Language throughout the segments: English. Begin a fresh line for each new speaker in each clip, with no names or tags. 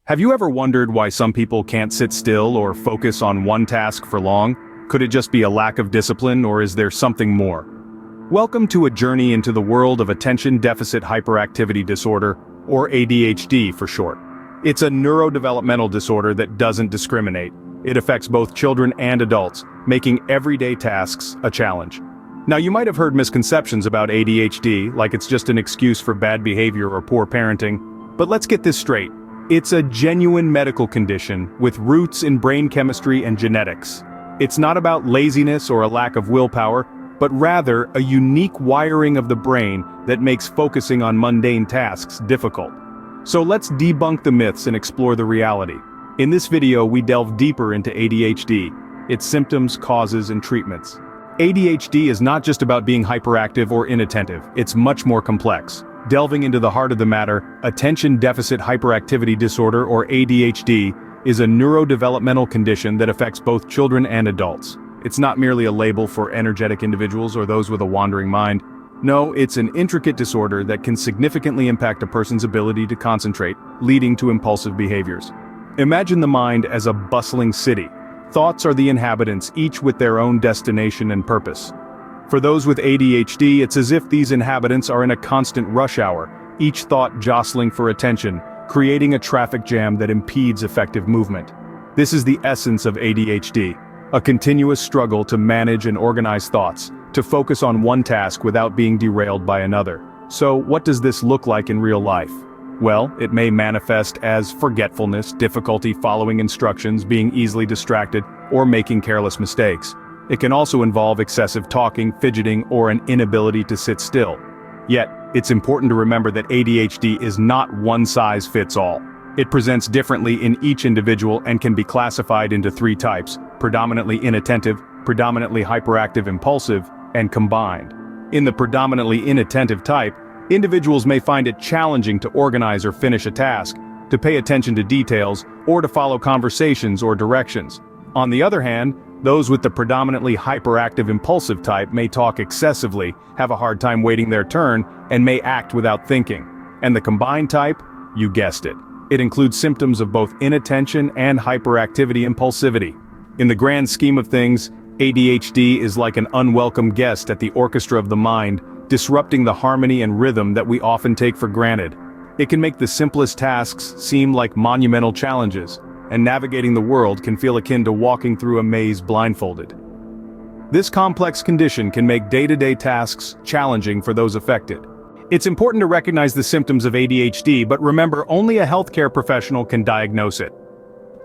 Have you ever wondered why some people can't sit still or focus on one task for long? Could it just be a lack of discipline, or is there something more? Welcome to a journey into the world of attention deficit hyperactivity disorder, or ADHD for short. It's a neurodevelopmental disorder that doesn't discriminate. It affects both children and adults, making everyday tasks a challenge. Now, you might have heard misconceptions about ADHD, like it's just an excuse for bad behavior or poor parenting. But let's get this straight. It's a genuine medical condition with roots in brain chemistry and genetics. It's not about laziness or a lack of willpower, but rather a unique wiring of the brain that makes focusing on mundane tasks difficult. So let's debunk the myths and explore the reality. In this video, we delve deeper into ADHD, its symptoms, causes, and treatments. ADHD is not just about being hyperactive or inattentive, it's much more complex. Delving into the heart of the matter, attention deficit hyperactivity disorder, or ADHD, is a neurodevelopmental condition that affects both children and adults. It's not merely a label for energetic individuals or those with a wandering mind. No, it's an intricate disorder that can significantly impact a person's ability to concentrate, leading to impulsive behaviors. Imagine the mind as a bustling city. Thoughts are the inhabitants, each with their own destination and purpose. For those with ADHD, it's as if these inhabitants are in a constant rush hour, each thought jostling for attention, creating a traffic jam that impedes effective movement. This is the essence of ADHD, a continuous struggle to manage and organize thoughts, to focus on one task without being derailed by another. So, what does this look like in real life? Well, it may manifest as forgetfulness, difficulty following instructions, being easily distracted, or making careless mistakes. It can also involve excessive talking, fidgeting, or an inability to sit still. Yet, it's important to remember that ADHD is not one size fits all. It presents differently in each individual and can be classified into three types: predominantly inattentive, predominantly hyperactive impulsive, and combined. In the predominantly inattentive type, individuals may find it challenging to organize or finish a task, to pay attention to details, or to follow conversations or directions. On the other hand, those with the predominantly hyperactive impulsive type may talk excessively, have a hard time waiting their turn, and may act without thinking. And the combined type? You guessed it. It includes symptoms of both inattention and hyperactivity impulsivity. In the grand scheme of things, ADHD is like an unwelcome guest at the orchestra of the mind, disrupting the harmony and rhythm that we often take for granted. It can make the simplest tasks seem like monumental challenges, and navigating the world can feel akin to walking through a maze blindfolded. This complex condition can make day-to-day tasks challenging for those affected. It's important to recognize the symptoms of ADHD, but remember, only a healthcare professional can diagnose it.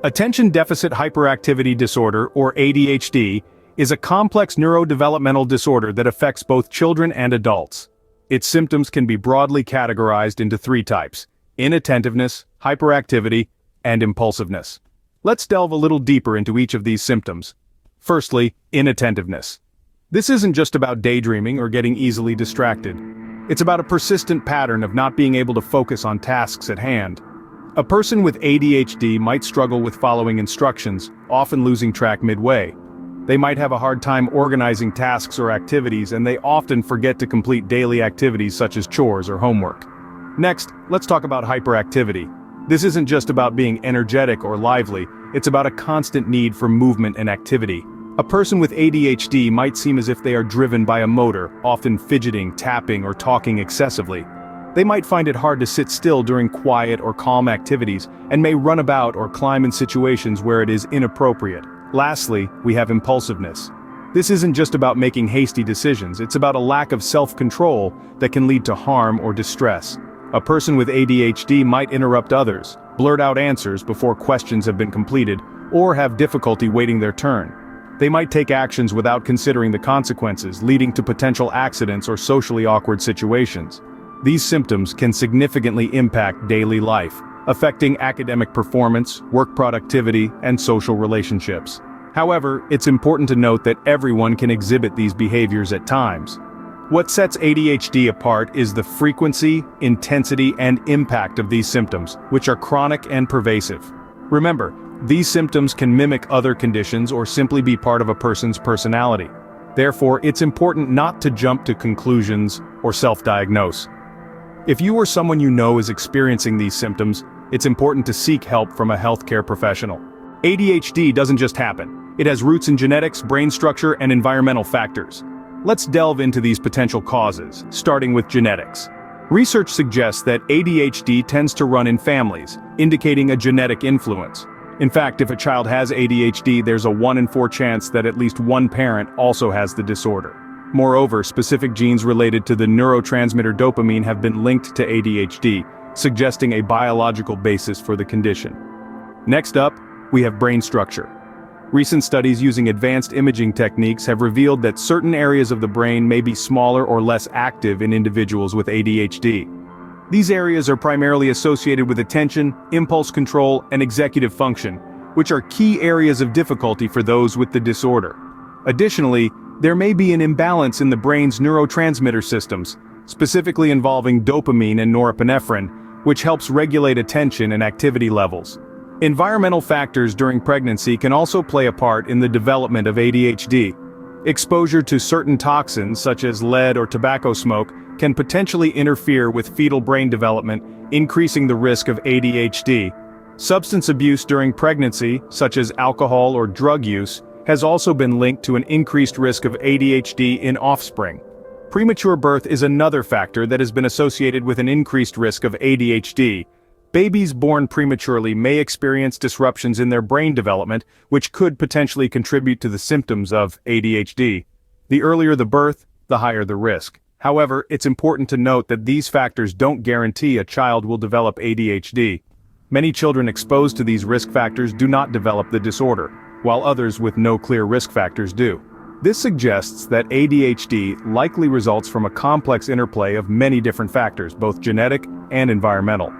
Attention deficit hyperactivity disorder, or ADHD, is a complex neurodevelopmental disorder that affects both children and adults. Its symptoms can be broadly categorized into three types: inattentiveness, hyperactivity, and impulsiveness. Let's delve a little deeper into each of these symptoms. Firstly, inattentiveness. This isn't just about daydreaming or getting easily distracted. It's about a persistent pattern of not being able to focus on tasks at hand. A person with ADHD might struggle with following instructions, often losing track midway. They might have a hard time organizing tasks or activities, and they often forget to complete daily activities such as chores or homework. Next, let's talk about hyperactivity. This isn't just about being energetic or lively, it's about a constant need for movement and activity. A person with ADHD might seem as if they are driven by a motor, often fidgeting, tapping, or talking excessively. They might find it hard to sit still during quiet or calm activities, and may run about or climb in situations where it is inappropriate. Lastly, we have impulsiveness. This isn't just about making hasty decisions, it's about a lack of self-control that can lead to harm or distress. A person with ADHD might interrupt others, blurt out answers before questions have been completed, or have difficulty waiting their turn. They might take actions without considering the consequences, leading to potential accidents or socially awkward situations. These symptoms can significantly impact daily life, affecting academic performance, work productivity, and social relationships. However, it's important to note that everyone can exhibit these behaviors at times. What sets ADHD apart is the frequency, intensity, and impact of these symptoms, which are chronic and pervasive. Remember, these symptoms can mimic other conditions or simply be part of a person's personality. Therefore, it's important not to jump to conclusions or self-diagnose. If you or someone you know is experiencing these symptoms, it's important to seek help from a healthcare professional. ADHD doesn't just happen. It has roots in genetics, brain structure, and environmental factors. Let's delve into these potential causes, starting with genetics. Research suggests that ADHD tends to run in families, indicating a genetic influence. In fact, if a child has ADHD, there's a 1 in 4 chance that at least one parent also has the disorder. Moreover, specific genes related to the neurotransmitter dopamine have been linked to ADHD, suggesting a biological basis for the condition. Next up, we have brain structure. Recent studies using advanced imaging techniques have revealed that certain areas of the brain may be smaller or less active in individuals with ADHD. These areas are primarily associated with attention, impulse control, and executive function, which are key areas of difficulty for those with the disorder. Additionally, there may be an imbalance in the brain's neurotransmitter systems, specifically involving dopamine and norepinephrine, which helps regulate attention and activity levels. Environmental factors during pregnancy can also play a part in the development of ADHD. Exposure to certain toxins, such as lead or tobacco smoke, can potentially interfere with fetal brain development, increasing the risk of ADHD. Substance abuse during pregnancy, such as alcohol or drug use, has also been linked to an increased risk of ADHD in offspring. Premature birth is another factor that has been associated with an increased risk of ADHD. Babies born prematurely may experience disruptions in their brain development, which could potentially contribute to the symptoms of ADHD. The earlier the birth, the higher the risk. However, it's important to note that these factors don't guarantee a child will develop ADHD. Many children exposed to these risk factors do not develop the disorder, while others with no clear risk factors do. This suggests that ADHD likely results from a complex interplay of many different factors, both genetic and environmental.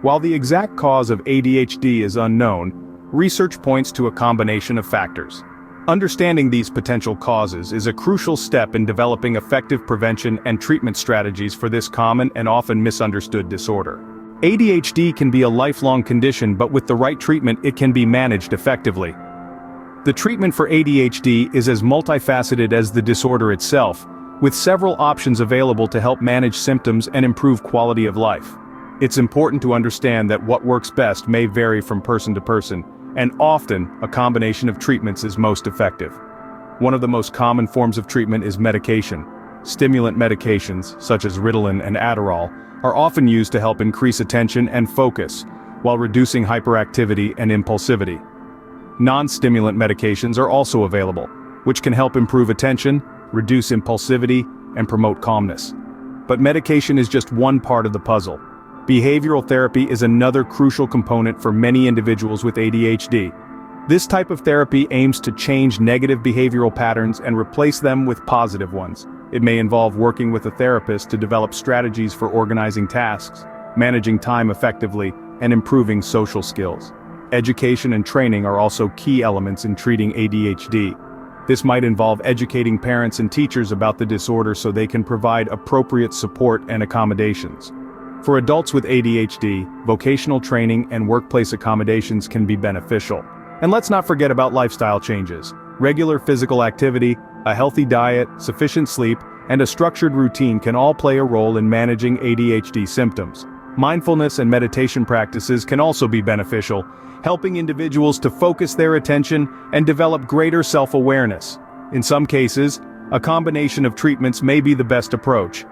While the exact cause of ADHD is unknown, research points to a combination of factors. Understanding these potential causes is a crucial step in developing effective prevention and treatment strategies for this common and often misunderstood disorder. ADHD can be a lifelong condition, but with the right treatment, it can be managed effectively. The treatment for ADHD is as multifaceted as the disorder itself, with several options available to help manage symptoms and improve quality of life. It's important to understand that what works best may vary from person to person, and often, a combination of treatments is most effective. One of the most common forms of treatment is medication. Stimulant medications, such as Ritalin and Adderall, are often used to help increase attention and focus, while reducing hyperactivity and impulsivity. Non-stimulant medications are also available, which can help improve attention, reduce impulsivity, and promote calmness. But medication is just one part of the puzzle. Behavioral therapy is another crucial component for many individuals with ADHD. This type of therapy aims to change negative behavioral patterns and replace them with positive ones. It may involve working with a therapist to develop strategies for organizing tasks, managing time effectively, and improving social skills. Education and training are also key elements in treating ADHD. This might involve educating parents and teachers about the disorder so they can provide appropriate support and accommodations. For adults with ADHD, vocational training and workplace accommodations can be beneficial. And let's not forget about lifestyle changes. Regular physical activity, a healthy diet, sufficient sleep, and a structured routine can all play a role in managing ADHD symptoms. Mindfulness and meditation practices can also be beneficial, helping individuals to focus their attention and develop greater self-awareness. In some cases, a combination of treatments may be the best approach.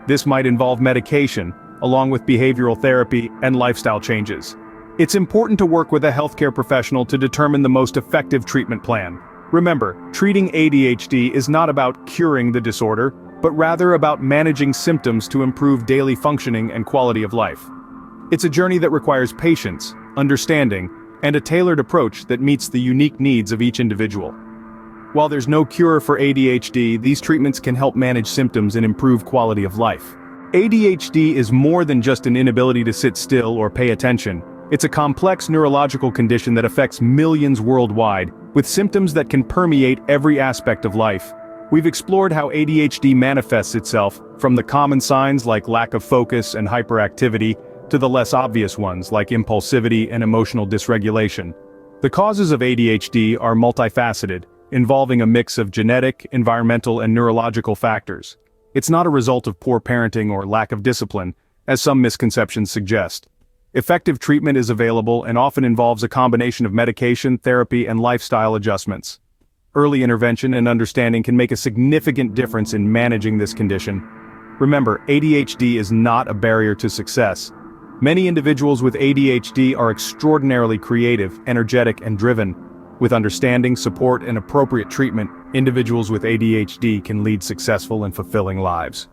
This might involve medication, along with behavioral therapy and lifestyle changes. It's important to work with a healthcare professional to determine the most effective treatment plan. Remember, treating ADHD is not about curing the disorder, but rather about managing symptoms to improve daily functioning and quality of life. It's a journey that requires patience, understanding, and a tailored approach that meets the unique needs of each individual. While there's no cure for ADHD, these treatments can help manage symptoms and improve quality of life. ADHD is more than just an inability to sit still or pay attention. It's a complex neurological condition that affects millions worldwide, with symptoms that can permeate every aspect of life. We've explored how ADHD manifests itself, from the common signs like lack of focus and hyperactivity, to the less obvious ones like impulsivity and emotional dysregulation. The causes of ADHD are multifaceted, involving a mix of genetic, environmental, and neurological factors. It's not a result of poor parenting or lack of discipline, as some misconceptions suggest. Effective treatment is available and often involves a combination of medication, therapy, and lifestyle adjustments. Early intervention and understanding can make a significant difference in managing this condition. Remember, ADHD is not a barrier to success. Many individuals with ADHD are extraordinarily creative, energetic, and driven. With understanding, support, and appropriate treatment, individuals with ADHD can lead successful and fulfilling lives.